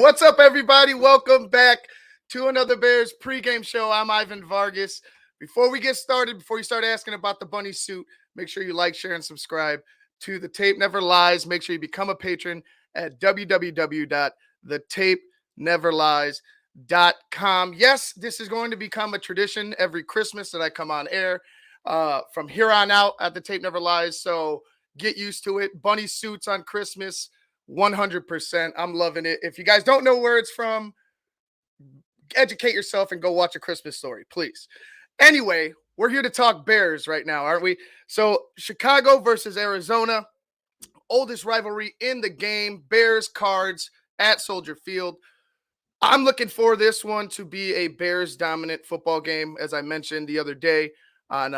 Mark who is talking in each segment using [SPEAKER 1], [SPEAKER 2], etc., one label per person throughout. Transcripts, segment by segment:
[SPEAKER 1] What's up, everybody? Welcome back to another Bears pregame show. I'm Ivan Vargas. Before we get started, before you start asking about the bunny suit, make sure you like, share, and subscribe to The Tape Never Lies. Make sure you become a patron at www.thetapeneverlies.com. Yes, this is going to become a tradition every Christmas that I come on air from here on out at The Tape Never Lies. So get used to it. Bunny suits on Christmas. 100%. I'm loving it. If you guys don't know where it's from, educate yourself and go watch A Christmas Story, please. Anyway, we're here to talk Bears right now, aren't we? So, Chicago versus Arizona, oldest rivalry in the game. Bears, Cards at Soldier Field. I'm looking for this one to be a Bears dominant football game, as I mentioned the other day on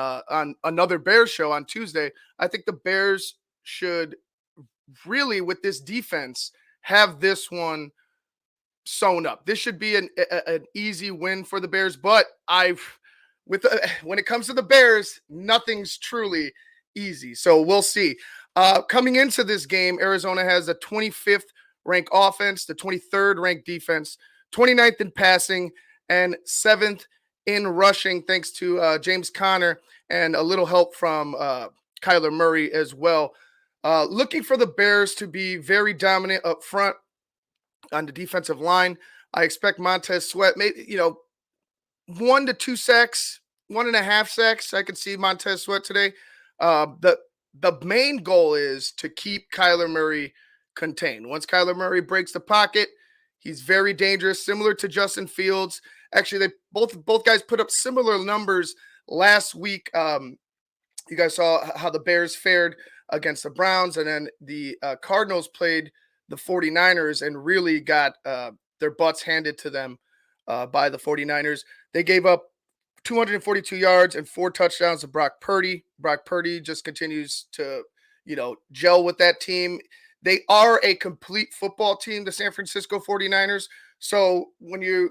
[SPEAKER 1] another Bears show on Tuesday. I think the Bears should really, with this defense, have this one sewn up. This should be an easy win for the Bears, but when it comes to the Bears, nothing's truly easy. So we'll see. Coming into this game, Arizona has a 25th ranked offense, the 23rd ranked defense, 29th in passing, and 7th in rushing, thanks to James Conner and a little help from Kyler Murray as well. Looking for the Bears to be very dominant up front on the defensive line. I expect Montez Sweat, maybe 1 to 2 sacks, 1.5 sacks. I could see Montez Sweat today. The main goal is to keep Kyler Murray contained. Once Kyler Murray breaks the pocket, he's very dangerous, similar to Justin Fields. Actually, they both guys put up similar numbers last week. You guys saw how the Bears fared against the Browns, and then the Cardinals played the 49ers and really got their butts handed to them by the 49ers. They gave up 242 yards and 4 touchdowns to Brock Purdy. Brock Purdy just continues to, gel with that team. They are a complete football team, the San Francisco 49ers. So when you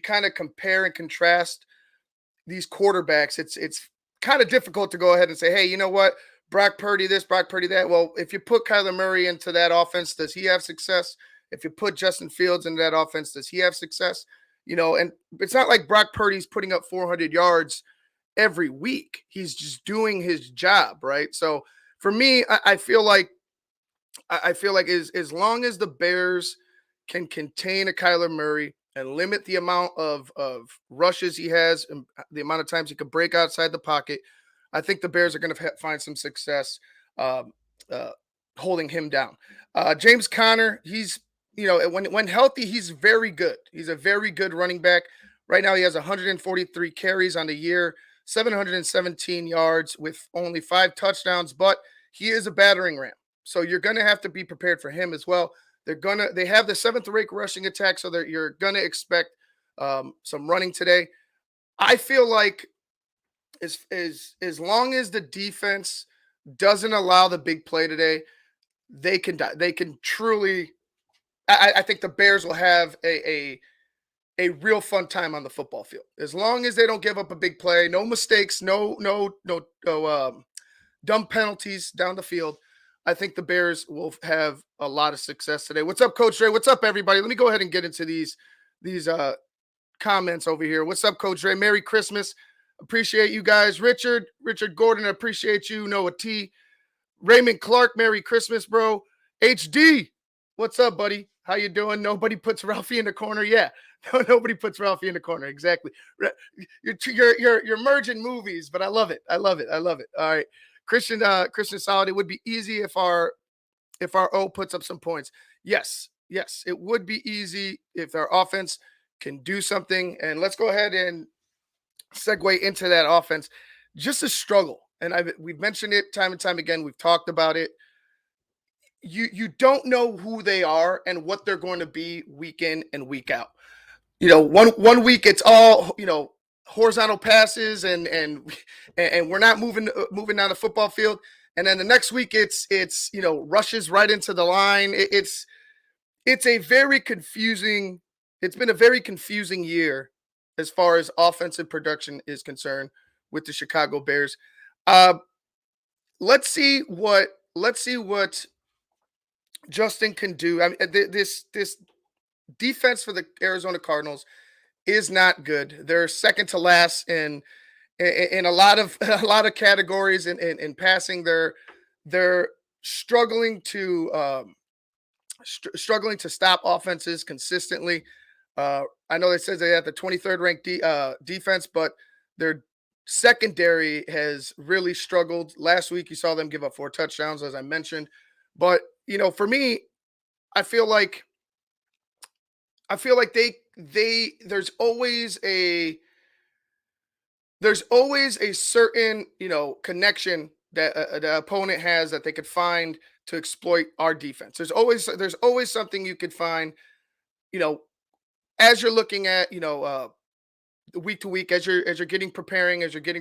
[SPEAKER 1] kind of compare and contrast these quarterbacks, it's kind of difficult to go ahead and say, hey, you know what? Brock Purdy this, Brock Purdy that. Well, if you put Kyler Murray into that offense, does he have success? If you put Justin Fields into that offense, does he have success? And it's not like Brock Purdy's putting up 400 yards every week. He's just doing his job, right? So for me, I feel like as long as the Bears can contain a Kyler Murray and limit the amount of rushes he has and the amount of times he can break outside the pocket, I think the Bears are going to find some success holding him down. James Conner, he's, when healthy, he's very good. He's a very good running back. Right now, he has 143 carries on the year, 717 yards with only 5 touchdowns, but he is a battering ram. So you're going to have to be prepared for him as well. They have the 7th ranked rushing attack, so you're going to expect some running today. I feel like as long as the defense doesn't allow the big play today, they can truly. I think the Bears will have a real fun time on the football field as long as they don't give up a big play, no mistakes, no dumb penalties down the field. I think the Bears will have a lot of success today. What's up, Coach Dre? What's up, everybody? Let me go ahead and get into these comments over here. What's up, Coach Dre? Merry Christmas. Appreciate you guys. Richard Gordon, appreciate you. Noah T. Raymond Clark, Merry Christmas, bro. HD, what's up, buddy? How you doing? Nobody puts Ralphie in the corner. Yeah, nobody puts Ralphie in the corner. Exactly. You're merging movies, but I love it. I love it. All right, Christian Solid. It would be easy if our O puts up some points. Yes, it would be easy if our offense can do something. And let's go ahead and segue into that offense. Just a struggle, and we've mentioned it time and time again. We've talked about it. You don't know who they are and what they're going to be week in and week out. One week it's all horizontal passes and we're not moving down the football field, and then the next week it's rushes right into the line. It's a very confusing. It's been a very confusing year as far as offensive production is concerned with the Chicago Bears. Let's see what Justin can do. I mean, this defense for the Arizona Cardinals is not good. They're second to last in a lot of a lot of categories in passing. They're struggling to struggling to stop offenses consistently. I know they says they have the 23rd ranked defense, but their secondary has really struggled. Last week, you saw them give up 4 touchdowns, as I mentioned. But for me, I feel like they there's always a certain connection that the opponent has that they could find to exploit our defense. There's always something you could find, you know, as you're looking at week to week, as you're getting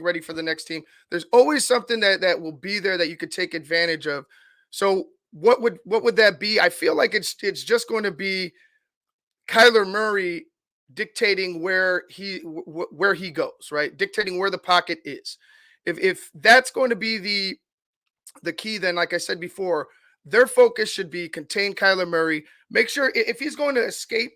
[SPEAKER 1] ready for the next team. There's always something that will be there that you could take advantage of. So what would that be? I feel like it's just going to be Kyler Murray dictating where he goes, right? Dictating where the pocket is. If that's going to be the key, then like I said before, their focus should be contain Kyler Murray. Make sure if he's going to escape,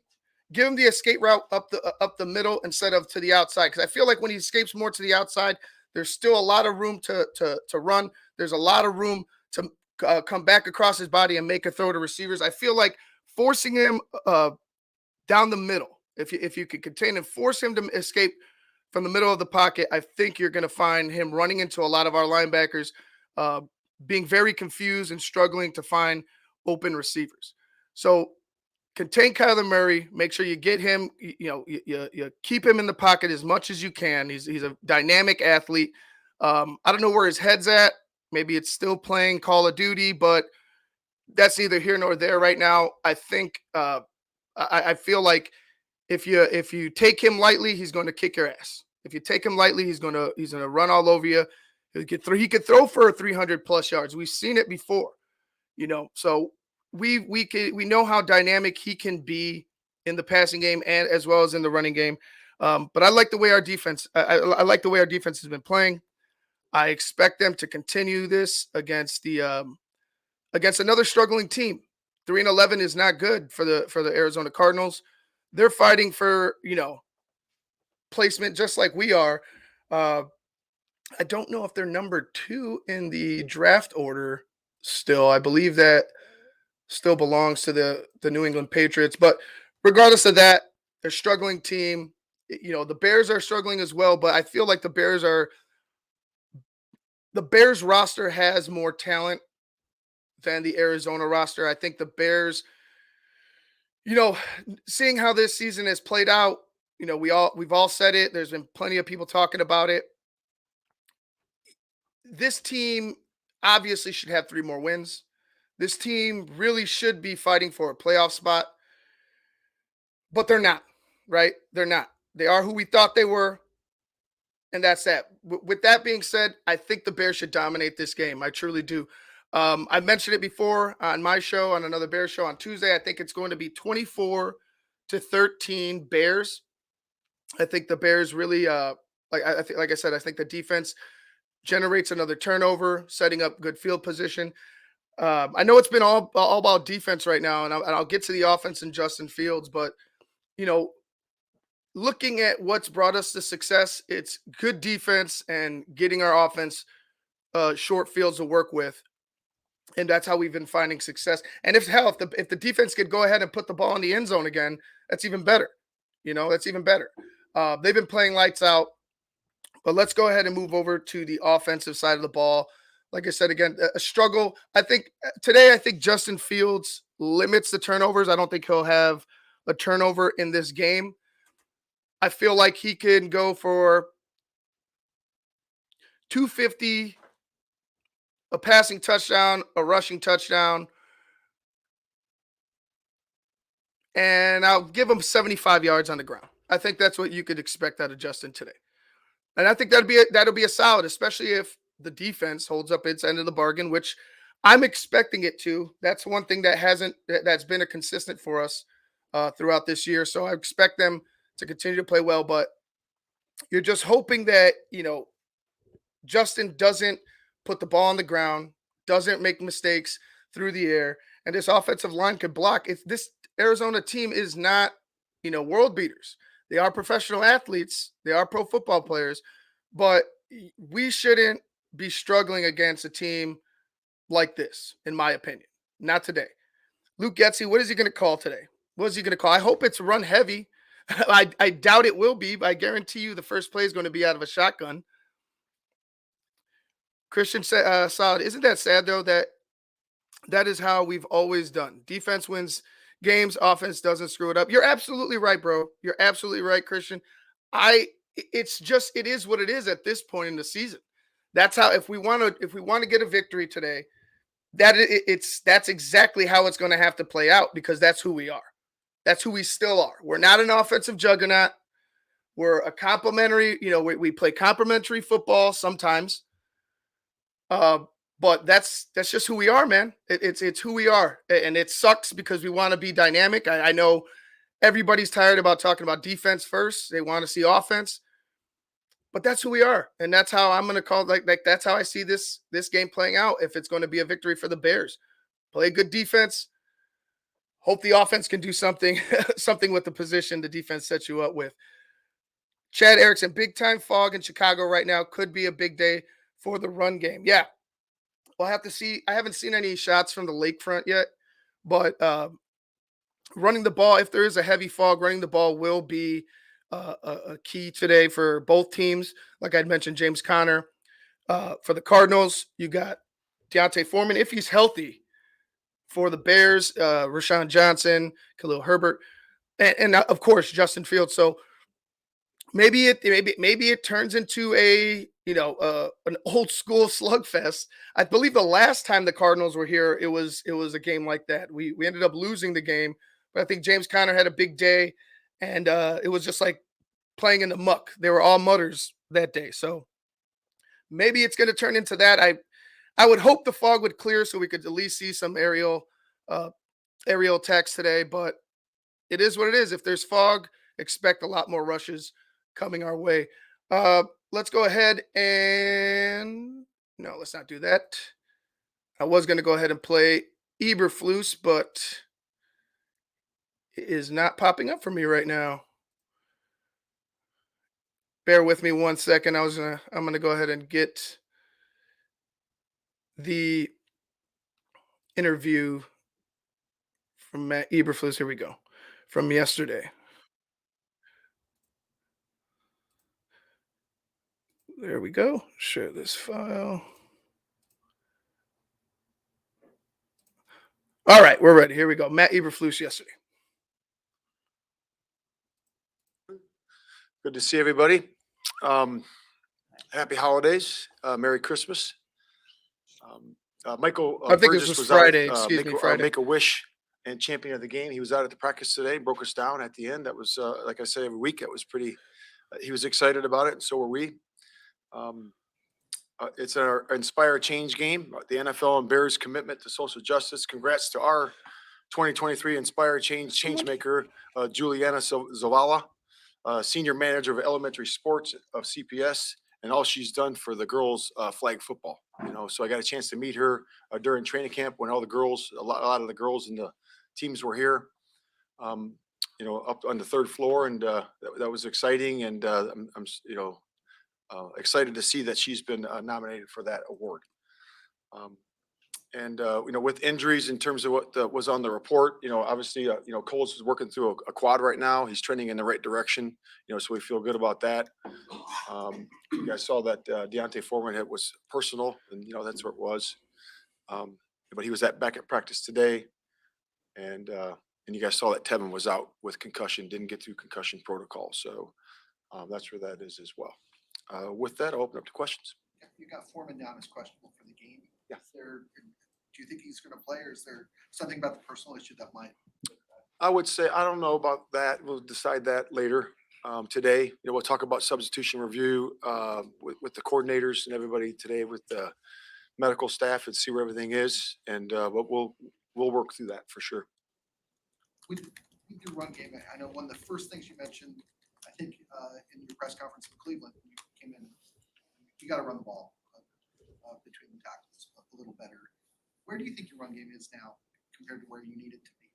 [SPEAKER 1] give him the escape route up the middle instead of to the outside. Because I feel like when he escapes more to the outside, there's still a lot of room to run. There's a lot of room to come back across his body and make a throw to receivers. I feel like forcing him down the middle. If you could contain and force him to escape from the middle of the pocket, I think you're going to find him running into a lot of our linebackers, uh, being very confused and struggling to find open receivers. So contain Kyler Murray. Make sure you get him. You keep him in the pocket as much as you can. He's a dynamic athlete. I don't know where his head's at. Maybe it's still playing Call of Duty, but that's neither here nor there right now. I think I feel like if you take him lightly, he's going to kick your ass. If you take him lightly, he's gonna run all over you. He could throw for 300 plus yards. We've seen it before, So we know how dynamic he can be in the passing game and as well as in the running game. But I like the way our defense. I like the way our defense has been playing. I expect them to continue this against another struggling team. 3-11 is not good for the Arizona Cardinals. They're fighting for placement just like we are. Uh, I don't know if they're number 2 in the draft order still. I believe that still belongs to the New England Patriots. But regardless of that, they're a struggling team. The Bears are struggling as well, but I feel like the Bears roster has more talent than the Arizona roster. I think the Bears, seeing how this season has played out, we've all said it. There's been plenty of people talking about it. This team obviously should have 3 more wins. This team really should be fighting for a playoff spot, but they're not, right? They're not. They are who we thought they were, and that's that. With that being said, I think the Bears should dominate this game. I truly do. I mentioned it before on my show, on another Bears show on Tuesday. I think it's going to be 24-13 Bears. I think the Bears really, like I said, I think the defense generates another turnover, setting up good field position. I know it's been all about defense right now, and I'll get to the offense and Justin Fields, but you know, looking at what's brought us to success, it's good defense and getting our offense short fields to work with, and that's how we've been finding success. And if the defense could go ahead and put the ball in the end zone again, that's even better. That's even better. They've been playing lights out, but let's go ahead and move over to the offensive side of the ball. Like I said, again, a struggle. I think Justin Fields limits the turnovers. I don't think he'll have a turnover in this game. I feel like he can go for 250, a passing touchdown, a rushing touchdown, and I'll give him 75 yards on the ground. I think that's what you could expect out of Justin today. And I think that'll be a solid, especially if the defense holds up its end of the bargain, which I'm expecting it to. That's one thing that's been a consistent for us throughout this year. So I expect them to continue to play well, but you're just hoping that Justin doesn't put the ball on the ground, doesn't make mistakes through the air, and this offensive line could block. If Arizona team is not, world beaters. They are professional athletes. They are pro football players, but we shouldn't be struggling against a team like this, in my opinion. Not today. Luke Getsy, what is he going to call today? What is he going to call? I hope it's run heavy. I doubt it will be, but I guarantee you the first play is going to be out of a shotgun. Christian Solid, isn't that sad though that is how we've always done? Defense wins games, offense doesn't screw it up. You're absolutely right, bro. You're absolutely right, Christian. It is what it is at this point in the season. That's how if we want to get a victory today, that's exactly how it's going to have to play out because that's who we are. That's who we still are. We're not an offensive juggernaut. We're a complimentary, we play complimentary football sometimes. But that's just who we are, man. It's who we are. And it sucks because we want to be dynamic. I know everybody's tired about talking about defense first. They want to see offense. But that's who we are. And that's how I'm going to call like that's how I see this game playing out if it's going to be a victory for the Bears. Play good defense. Hope the offense can do something with the position the defense sets you up with. Chad Erickson, big time fog in Chicago right now. Could be a big day for the run game. Yeah. We'll have to see. I haven't seen any shots from the lakefront yet, but running the ball, if there is a heavy fog, running the ball will be a key today for both teams. Like I'd mentioned, James Conner. For the Cardinals, you got Deontay Foreman, if he's healthy. For the Bears, Rashawn Johnson, Khalil Herbert, and of course, Justin Fields. So maybe it turns into an old school slugfest. I believe the last time the Cardinals were here, it was a game like that. We ended up losing the game, but I think James Conner had a big day, and it was just like playing in the muck. They were all mutters that day. So maybe it's going to turn into that. I would hope the fog would clear so we could at least see some aerial attacks today, but it is what it is. If there's fog, expect a lot more rushes coming our way. Let's go ahead and no, let's not do that. I was going to go ahead and play Eberflus, but it is not popping up for me right now. Bear with me 1 second. I'm going to go ahead and get the interview from Matt Eberflus. Here we go. From yesterday. There we go. Share this file. All right, we're ready. Here we go. Matt Eberflus yesterday.
[SPEAKER 2] Good to see everybody. Happy holidays. Merry Christmas. Michael
[SPEAKER 1] I think
[SPEAKER 2] Burgess
[SPEAKER 1] this was Friday. Friday.
[SPEAKER 2] Make a Wish and champion of the game. He was out at the practice today, broke us down at the end. That was, like I say, every week. It was pretty. He was excited about it, and so were we. It's our Inspire Change game. The NFL and Bears commitment to social justice. Congrats to our 2023 Inspire Changemaker, Juliana Zavala, senior manager of elementary sports of CPS, and all she's done for the girls flag football. So I got a chance to meet her during training camp when all the girls, a lot of the girls and the teams were here. Up on the third floor, and that was exciting. And I'm excited to see that she's been nominated for that award. With injuries in terms of what was on the report, obviously, Coles is working through a quad right now. He's trending in the right direction, so we feel good about that. You guys saw that Deontay Foreman hit was personal, and that's what it was. But he was back at practice today, and you guys saw that Tevin was out with concussion, didn't get through concussion protocol. So that's where that is as well. With that, I'll open up to questions.
[SPEAKER 3] You got Foreman down as questionable for the game.
[SPEAKER 2] Yeah.
[SPEAKER 3] Do you think he's going to play, or is there something about the personal issue that might?
[SPEAKER 2] I would say I don't know about that. We'll decide that later. Today, we'll talk about substitution review with the coordinators and everybody today with the medical staff and see where everything is, and but we'll work through that for sure.
[SPEAKER 3] We do run game. I know one of the first things you mentioned, I think, in your press conference in Cleveland, when you came in, you got to run the ball between the tackles a little better. Where do you think your run game is now compared to where you need it to be?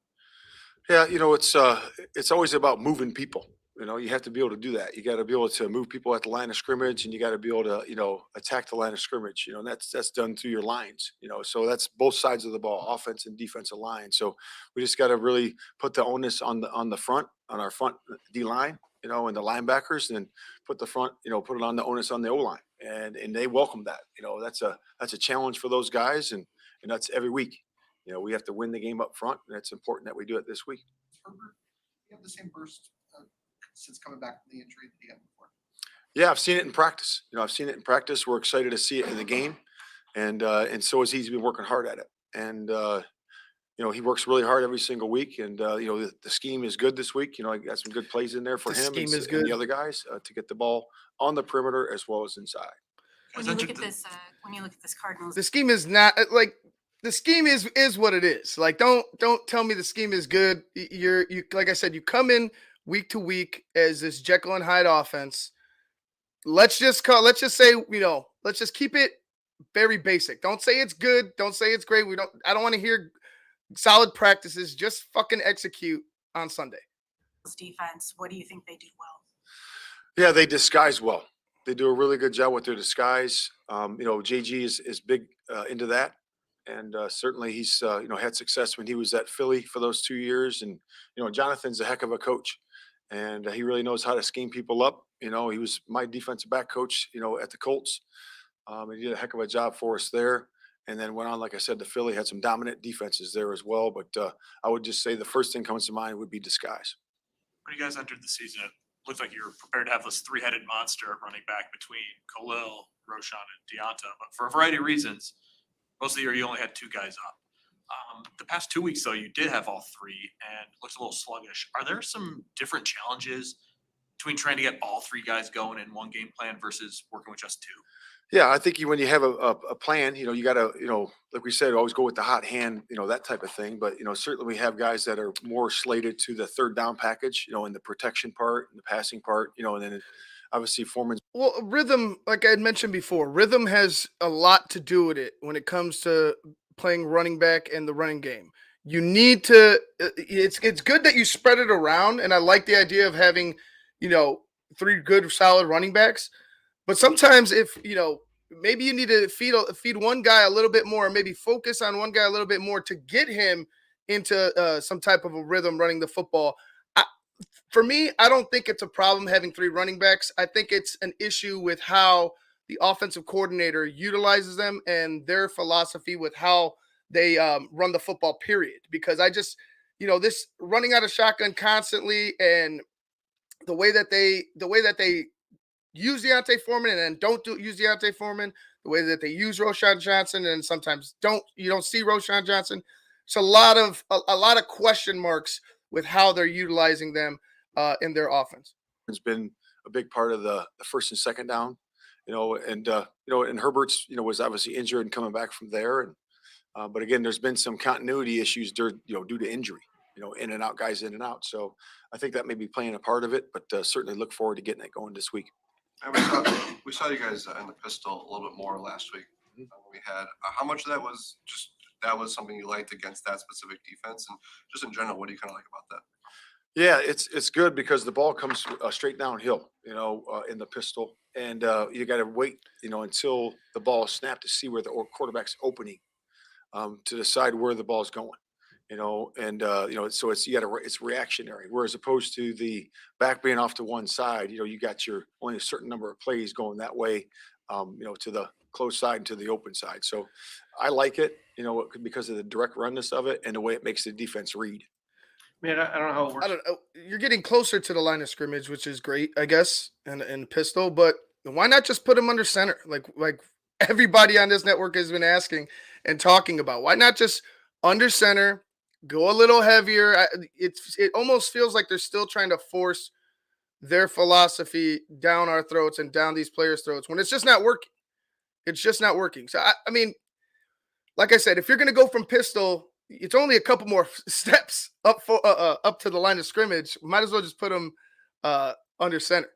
[SPEAKER 2] Yeah, it's always about moving people. You have to be able to do that. You got to be able to move people at the line of scrimmage, and you got to be able to, attack the line of scrimmage. And that's done through your lines. So that's both sides of the ball, offense and defensive line. So we just got to really put the onus on the front, on our front D line, and the linebackers, and then put the front, put it on the onus on the O line, and they welcome that. That's a challenge for those guys, and that's every week. We have to win the game up front, and it's important that we do it this week.
[SPEAKER 3] Herbert, you have the same burst since coming back from the injury that he had before.
[SPEAKER 2] Yeah, I've seen it in practice. I've seen it in practice. We're excited to see it in the game, and so is he's been working hard at it. And he works really hard every single week. And the scheme is good this week. I got some good plays in there for
[SPEAKER 1] The
[SPEAKER 2] him
[SPEAKER 1] scheme is
[SPEAKER 2] and
[SPEAKER 1] good.
[SPEAKER 2] the other guys to get the ball on the perimeter as well as inside.
[SPEAKER 4] When you look at this Cardinals,
[SPEAKER 1] The scheme is not like the scheme is what it is. Like don't tell me the scheme is good. You like I said, you come in week to week as this Jekyll and Hyde offense. Let's just say, let's just keep it very basic. Don't say it's good. Don't say it's great. I don't want to hear solid practices. Just fucking execute on Sunday.
[SPEAKER 4] defense, what do you think they do well?
[SPEAKER 2] Yeah, they disguise well. They do a really good job with their disguise. JG is big into that. And certainly he's had success when he was at Philly for those 2 years. And Jonathan's a heck of a coach, and he really knows how to scheme people up. He was my defensive back coach, at the Colts. He did a heck of a job for us there. And then went on, like I said, to Philly, had some dominant defenses there as well. But I would just say the first thing comes to mind would be disguise.
[SPEAKER 5] When you guys entered the season, it looked like you were prepared to have this three-headed monster running back between Khalil, Roshan, and Deonta. But for a variety of reasons, most of the year you only had two guys up. The past 2 weeks, though, you did have all three, and it looks a little sluggish. Are there some different challenges between trying to get all three guys going in one game plan versus working with just two?
[SPEAKER 2] Yeah, I think when you have a plan, you got to, like we said, always go with the hot hand, that type of thing. But, certainly we have guys that are more slated to the third down package, in the protection part and the passing part, and then obviously Foreman's.
[SPEAKER 1] Well, rhythm, like I had mentioned before, rhythm has a lot to do with it when it comes to playing running back and the running game. You need to. It's good that you spread it around, and I like the idea of having, three good solid running backs. But sometimes if, maybe you need to feed one guy a little bit more, or maybe focus on one guy a little bit more to get him into some type of a rhythm running the football. For me, I don't think it's a problem having three running backs. I think it's an issue with how the offensive coordinator utilizes them and their philosophy with how they run the football, period. Because I just, this running out of shotgun constantly, and the way that they use Deontay Foreman and then don't use Deontay Foreman, the way that they use Roshan Johnson and sometimes you don't see Roshan Johnson. It's a lot of question marks with how they're utilizing them in their offense.
[SPEAKER 2] Has been a big part of the first and second down, and Herbert's, was obviously injured and coming back from there. And but again, there's been some continuity issues due to injury, in and out, guys in and out. So I think that may be playing a part of it, but certainly look forward to getting it going this week.
[SPEAKER 6] And we saw you guys in the pistol a little bit more last week. We had how much of that was something you liked against that specific defense, and just in general, what do you kind of like about that?
[SPEAKER 2] Yeah, it's good because the ball comes straight downhill, in the pistol, and you got to wait, until the ball is snapped to see where the quarterback's opening, to decide where the ball's going. So it's reactionary. Whereas opposed to the back being off to one side, you got your only a certain number of plays going that way, to the close side and to the open side. So I like it, because of the direct runness of it and the way it makes the defense read.
[SPEAKER 7] Man, I don't know how it works.
[SPEAKER 1] I don't know. You're getting closer to the line of scrimmage, which is great, I guess, and pistol. But why not just put him under center, like everybody on this network has been asking and talking about? Why not just under center? Go a little heavier. It almost feels like they're still trying to force their philosophy down our throats and down these players' throats when it's just not working. It's just not working. So I mean, like I said, if you're going to go from pistol, it's only a couple more steps up to the line of scrimmage. Might as well just put them under center.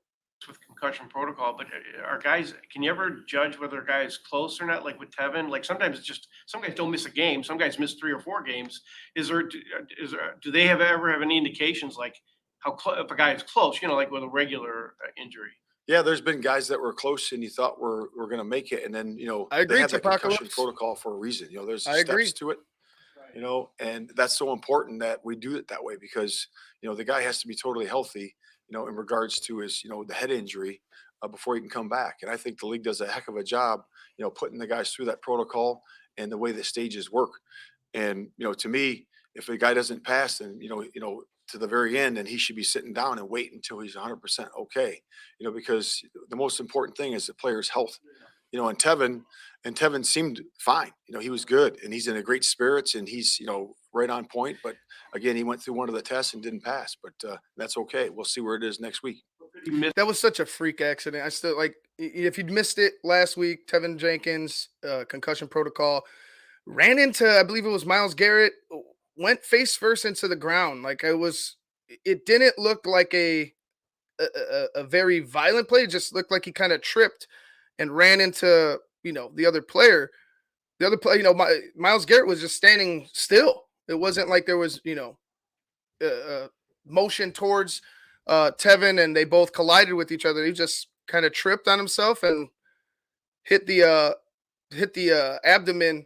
[SPEAKER 7] With concussion protocol, but are guys, can you ever judge whether a guy is close or not? Like with Tevin, like sometimes it's just, some guys don't miss a game. Some guys miss 3 or 4 games. Do they ever have any indications like if a guy is close, like with a regular injury?
[SPEAKER 2] Yeah, there's been guys that were close and you thought were going to make it. And then,
[SPEAKER 1] I
[SPEAKER 2] they
[SPEAKER 1] agree,
[SPEAKER 2] have that concussion
[SPEAKER 1] Apocalypse.
[SPEAKER 2] protocol for a reason. There's
[SPEAKER 1] I agree.
[SPEAKER 2] steps to it, and that's so important that we do it that way because, the guy has to be totally healthy, in regards to his, the head injury before he can come back. And I think the league does a heck of a job, putting the guys through that protocol and the way the stages work. And, to me, if a guy doesn't pass, then, to the very end, and he should be sitting down and wait until he's 100% okay, because the most important thing is the player's health, and Tevin seemed fine. He was good and he's in a great spirits and he's, right on point. But again, he went through one of the tests and didn't pass, but that's okay. We'll see where it is next week.
[SPEAKER 1] That was such a freak accident. I still if you'd missed it last week, Tevin Jenkins, concussion protocol, ran into, I believe it was Myles Garrett, went face first into the ground. It didn't look like a very violent play. It just looked like he kind of tripped and ran into, the other player. The other player, Myles Garrett was just standing still. It wasn't like there was, motion towards Tevin and they both collided with each other. He just kind of tripped on himself and hit the abdomen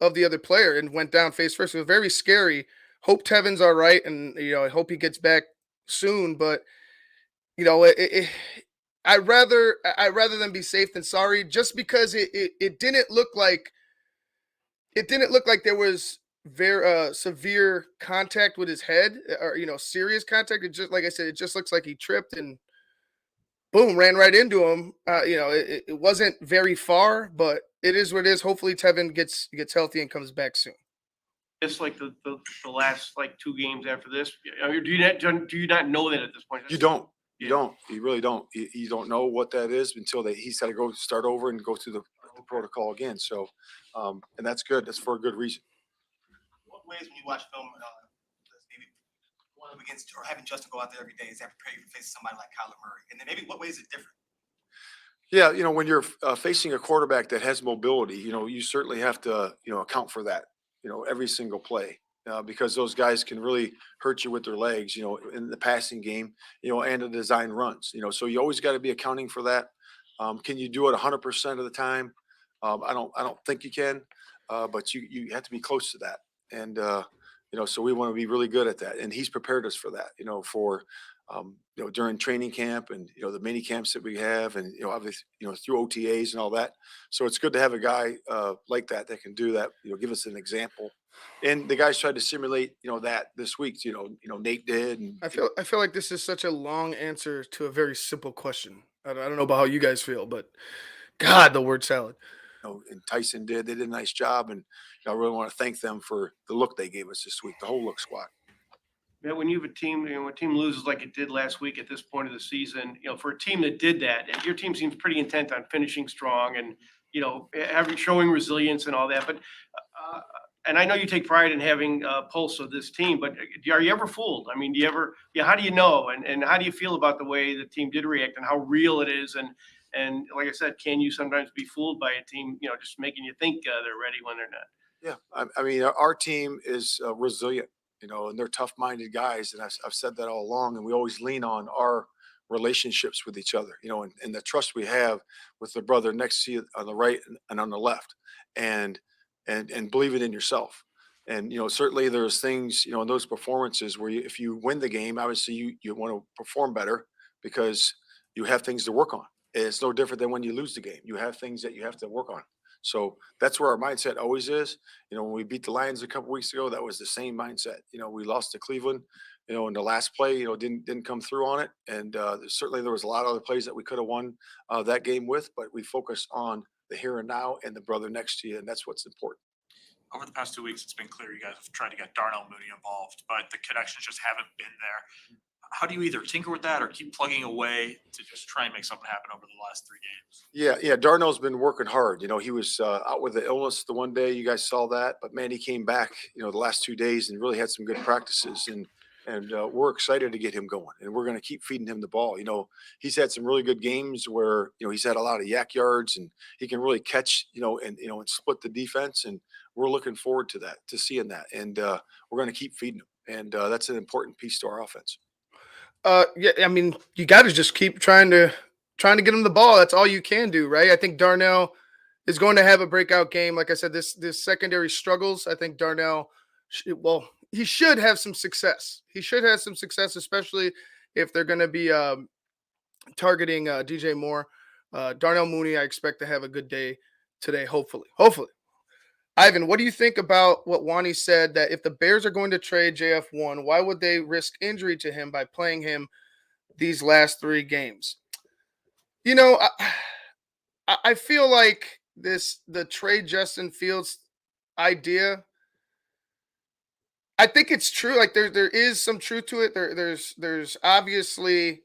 [SPEAKER 1] of the other player and went down face first. It was very scary. Hope Tevin's all right, and I hope he gets back soon. But I'd rather than be safe than sorry, just because it didn't look like there was very severe contact with his head or serious contact. It just, like I said, it just looks like he tripped and boom, ran right into him. It wasn't very far, but it is what it is. Hopefully Tevin gets healthy and comes back soon.
[SPEAKER 7] It's like the last 2 games after this. I mean, do you not know that at this point?
[SPEAKER 2] You don't. You don't. You really don't. You don't know what that is until he's got to go start over and go through the protocol again. So, and that's good. That's for a good reason.
[SPEAKER 8] What ways when you watch film, maybe going up against or having Justin go out there every day, is that prepare you for facing somebody like Kyler Murray? And then maybe what ways is it different?
[SPEAKER 2] Yeah, when you're facing a quarterback that has mobility, you certainly have to, account for that, every single play. Because those guys can really hurt you with their legs, in the passing game, and the design runs, so you always got to be accounting for that. Can you do it 100% of the time? I don't think you can, but you have to be close to that. And, so we want to be really good at that. And he's prepared us for that, for, during training camp and, the mini camps that we have and, obviously, through OTAs and all that. So it's good to have a guy like that can do that, give us an example. And the guys tried to simulate, that this week, Nate did. And
[SPEAKER 1] I feel like this is such a long answer to a very simple question. I don't know about how you guys feel, but God, the word salad.
[SPEAKER 2] And Tyson did. They did a nice job, and I really want to thank them for the look they gave us this week, the whole look squad.
[SPEAKER 7] Yeah, when you have a team, when a team loses like it did last week at this point of the season, for a team that did that, your team seems pretty intent on finishing strong and showing resilience and all that. But and I know you take pride in having a pulse of this team, but are you ever fooled? I mean, how do you know? And how do you feel about the way the team did react and how real it is? And like I said, can you sometimes be fooled by a team, just making you think they're ready when they're not?
[SPEAKER 2] Yeah. I mean, our team is resilient, and they're tough-minded guys. And I've said that all along. And we always lean on our relationships with each other, and the trust we have with the brother next to you on the right and on the left. And believe it in yourself. And, certainly there's things, in those performances where if you win the game, obviously you want to perform better because you have things to work on. It's no different than when you lose the game. You have things that you have to work on. So that's where our mindset always is. When we beat the Lions a couple weeks ago, that was the same mindset. We lost to Cleveland, in the last play, didn't come through on it. And certainly there was a lot of other plays that we could have won that game with, but we focused on the here and now and the brother next to you. And that's what's important.
[SPEAKER 5] Over the past 2 weeks, it's been clear you guys have tried to get Darnell Mooney involved, but the connections just haven't been there. How do you either tinker with that or keep plugging away to just try and make something happen over the last 3 games?
[SPEAKER 2] Yeah. Darnell's been working hard. He was out with the illness the one day. You guys saw that. But, man, he came back, the last 2 days and really had some good practices. And, And we're excited to get him going, and we're going to keep feeding him the ball. He's had some really good games where he's had a lot of yak yards, and he can really catch, and split the defense. And we're looking forward to that, to seeing that, and we're going to keep feeding him, and that's an important piece to our offense.
[SPEAKER 1] Yeah, I mean, you got to just keep trying to get him the ball. That's all you can do, right? I think Darnell is going to have a breakout game. Like I said, this secondary struggles. I think Darnell, he should have some success. He should have some success, especially if they're going to be targeting DJ Moore. Darnell Mooney, I expect to have a good day today, hopefully. Hopefully. Ivan, what do you think about what Wani said, that if the Bears are going to trade JF1, why would they risk injury to him by playing him these last 3 games? I feel like the trade Justin Fields idea, I think it's true. Like there is some truth to it. There's obviously,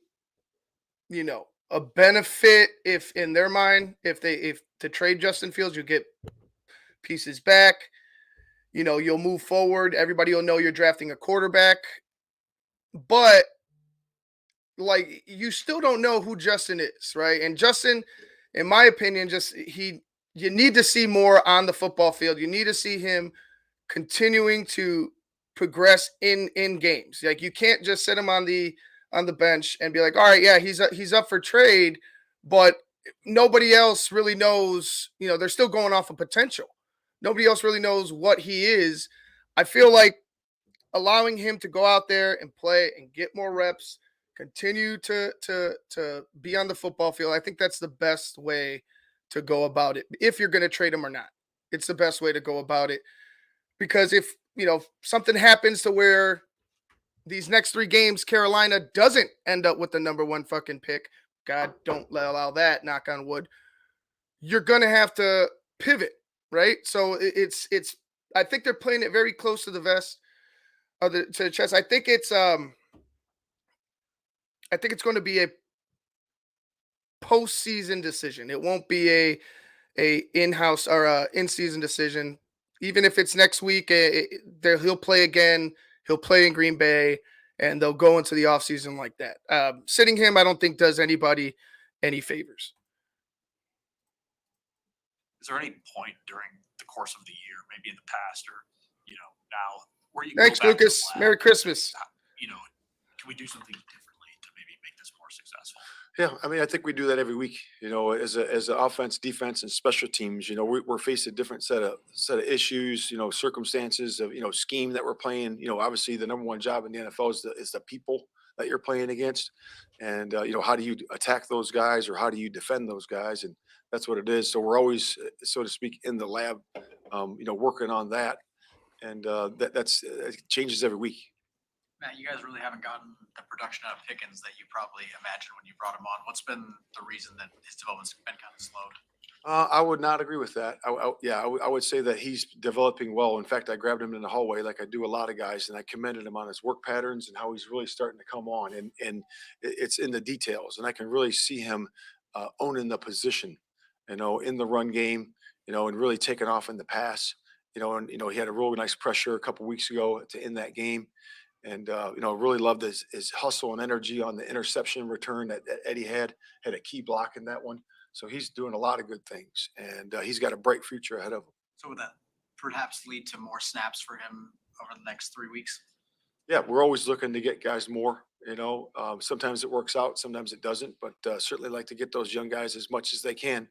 [SPEAKER 1] a benefit if in their mind, if to trade Justin Fields, you get pieces back. You'll move forward. Everybody will know you're drafting a quarterback. But like you still don't know who Justin is, right? And Justin, in my opinion, you need to see more on the football field. You need to see him continuing to progress in games. Like you can't just sit him on the bench and be like, all right, yeah, he's up for trade, but nobody else really knows. They're still going off of potential. Nobody else really knows what he is. I feel like allowing him to go out there and play and get more reps, continue to be on the football field. I think that's the best way to go about it. If you're going to trade him or not, it's the best way to go about it. Because if something happens to where these next 3 games Carolina doesn't end up with the number 1 fucking pick, God don't allow that, knock on wood, you're gonna have to pivot, right? So it's I think they're playing it very close to the vest, to the chest. I think it's going to be a postseason decision. It won't be a in-house or a in-season decision. Even if it's next week, he'll play again. He'll play in Green Bay, and they'll go into the offseason like that. Sitting him, I don't think does anybody any favors.
[SPEAKER 5] Is there any point during the course of the year, maybe in the past or now, where you
[SPEAKER 1] Thanks,
[SPEAKER 5] go back to the
[SPEAKER 1] Lucas.
[SPEAKER 5] lab
[SPEAKER 1] Merry
[SPEAKER 5] and
[SPEAKER 1] Christmas.
[SPEAKER 5] can we do something differently to maybe make this more successful?
[SPEAKER 2] Yeah, I mean, I think we do that every week. As an offense, defense, and special teams. We're facing a different set of issues. Circumstances of scheme that we're playing. Obviously the number 1 job in the NFL is the people that you're playing against, and how do you attack those guys or how do you defend those guys, and that's what it is. So we're always, so to speak, in the lab, working on that, and that's it changes every week.
[SPEAKER 9] Matt, you guys really haven't gotten the production out of Pickens that you probably imagined when you brought him on. What's been the reason that his development's been kind of slowed?
[SPEAKER 2] I would not agree with that. I would say that he's developing well. In fact, I grabbed him in the hallway like I do a lot of guys, and I commended him on his work patterns and how he's really starting to come on. And it's in the details, and I can really see him owning the position, in the run game, and really taking off in the pass. And he had a really nice pressure a couple weeks ago to end that game. And really loved his hustle and energy on the interception return that Eddie had a key block in that one. So he's doing a lot of good things, and he's got a bright future ahead of him.
[SPEAKER 9] So would that perhaps lead to more snaps for him over the next 3 weeks?
[SPEAKER 2] Yeah, we're always looking to get guys more. Sometimes it works out, sometimes it doesn't, but certainly like to get those young guys as much as they can,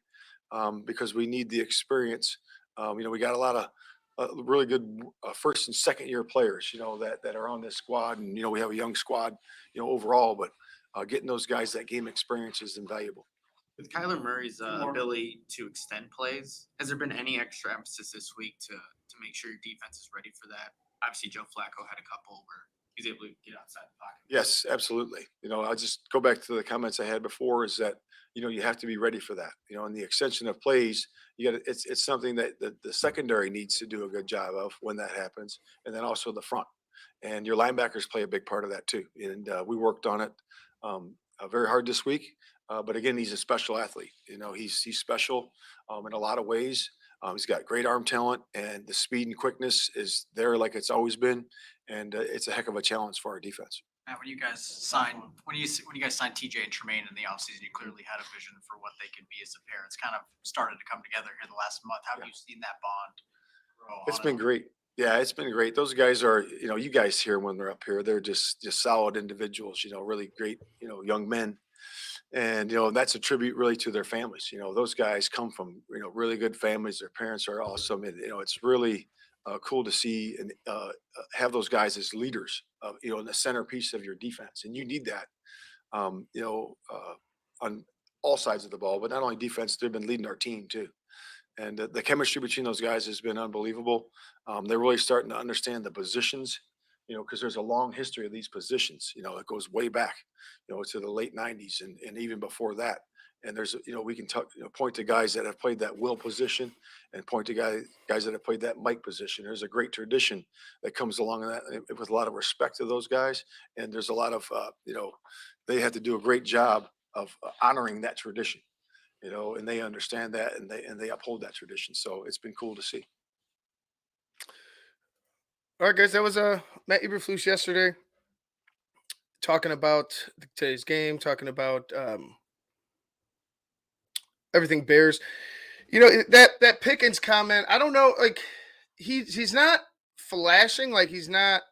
[SPEAKER 2] because we need the experience. We got a lot of really good first and second year players, that are on this squad, and we have a young squad, overall, but getting those guys that game experience is invaluable.
[SPEAKER 10] With Kyler Murray's ability to extend plays, has there been any extra emphasis this week to make sure your defense is ready for that? Obviously, Joe Flacco had a couple where he's able to get outside the pocket.
[SPEAKER 2] Yes, absolutely. I'll just go back to the comments I had before, is that you have to be ready for that. And the extension of plays, it's something that the secondary needs to do a good job of when that happens, and then also the front. And your linebackers play a big part of that too. And we worked on it very hard this week. But again, he's a special athlete. He's special in a lot of ways. He's got great arm talent, and the speed and quickness is there like it's always been. And it's a heck of a challenge for our defense.
[SPEAKER 9] Matt, when you guys signed TJ and Tremaine in the offseason, you clearly had a vision for what they could be as a pair. It's kind of started to come together here the last month. How have you seen that bond grow?
[SPEAKER 2] It's
[SPEAKER 9] on
[SPEAKER 2] been
[SPEAKER 9] and-
[SPEAKER 2] great. Yeah, it's been great. Those guys are, you guys hear when they're up here, they're just solid individuals, really great, young men. And, that's a tribute really to their families. Those guys come from, really good families. Their parents are awesome. And, it's really cool to see and have those guys as leaders, in the centerpiece of your defense. And you need that, on all sides of the ball, but not only defense, they've been leading our team too. And the chemistry between those guys has been unbelievable. They're really starting to understand the positions, because there's a long history of these positions. It goes way back, to the late '90s and even before that. And there's, we can talk, point to guys that have played that will position and point to guys that have played that Mike position. There's a great tradition that comes along in that with a lot of respect to those guys. And there's a lot of, they have to do a great job of honoring that tradition. And they understand that and they uphold that tradition. So it's been cool to see.
[SPEAKER 1] All right, guys, that was Matt Eberflus yesterday talking about today's game, talking about everything Bears. That Pickens comment, I don't know, like he's not flashing, like he's not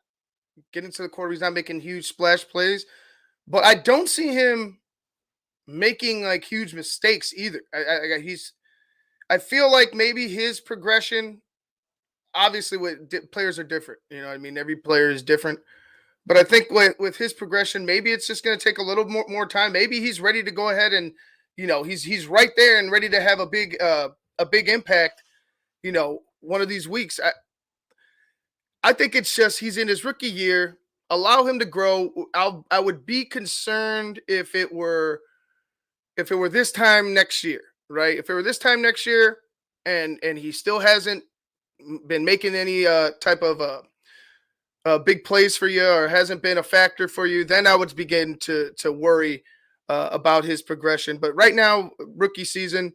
[SPEAKER 1] getting to the quarter, he's not making huge splash plays, but I don't see him making like huge mistakes either. I feel like maybe his progression, obviously players are different, I mean, every player is different, but I think with his progression, maybe it's just going to take a little more time. Maybe he's ready to go ahead and he's right there and ready to have a big impact, one of these weeks. I think it's just he's in his rookie year. Allow him to grow. I would be concerned if it were this time next year, right? If it were this time next year and he still hasn't been making any type of big plays for you or hasn't been a factor for you, then I would begin to worry about his progression. But right now, rookie season,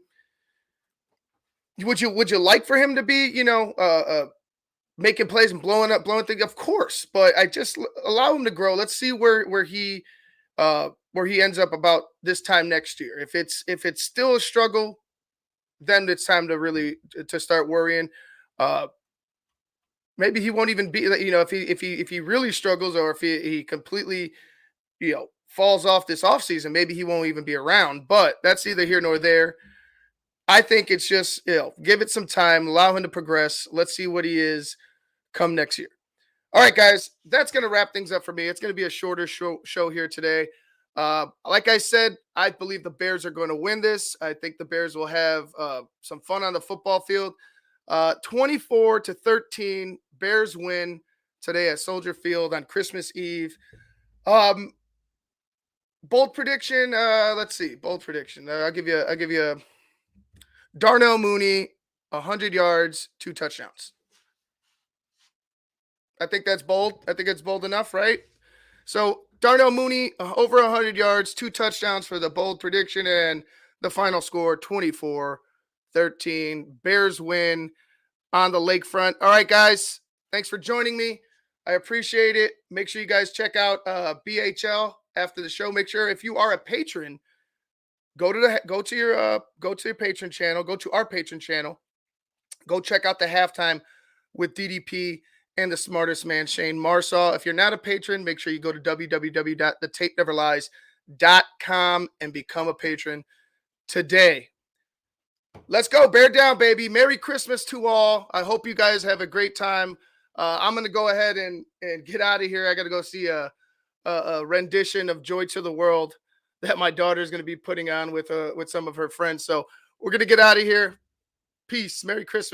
[SPEAKER 1] would you like for him to be, making plays and blowing things? Of course, but I just allow him to grow. Let's see where he ends up about this time next year. If it's still a struggle, then it's time to really to start worrying. Maybe he won't even be, if he really struggles or if he completely, falls off this offseason, maybe he won't even be around. But that's neither here nor there. I think it's just, give it some time, allow him to progress. Let's see what he is come next year. All right, guys, that's going to wrap things up for me. It's going to be a shorter show here today. Like I said, I believe the Bears are going to win this. I think the Bears will have some fun on the football field. 24-13, Bears win today at Soldier Field on Christmas Eve. Bold prediction. Let's see. Bold prediction. I'll give you Darnell Mooney, 100 yards, 2 touchdowns. I think that's bold. I think it's bold enough, right? So Darnell Mooney, over 100 yards, 2 touchdowns for the bold prediction, and the final score, 24-13. Bears win on the lakefront. All right, guys, thanks for joining me. I appreciate it. Make sure you guys check out BHL after the show. Make sure if you are a patron, go to your patron channel, go to our patron channel, go check out the halftime with DDP and the smartest man, Shane Marsaw. If you're not a patron, make sure you go to www.thetapeneverlies.com and become a patron today. Let's go. Bear down, baby. Merry Christmas to all. I hope you guys have a great time. I'm going to go ahead and get out of here. I got to go see a rendition of Joy to the World that my daughter is going to be putting on with some of her friends. So we're going to get out of here. Peace. Merry Christmas.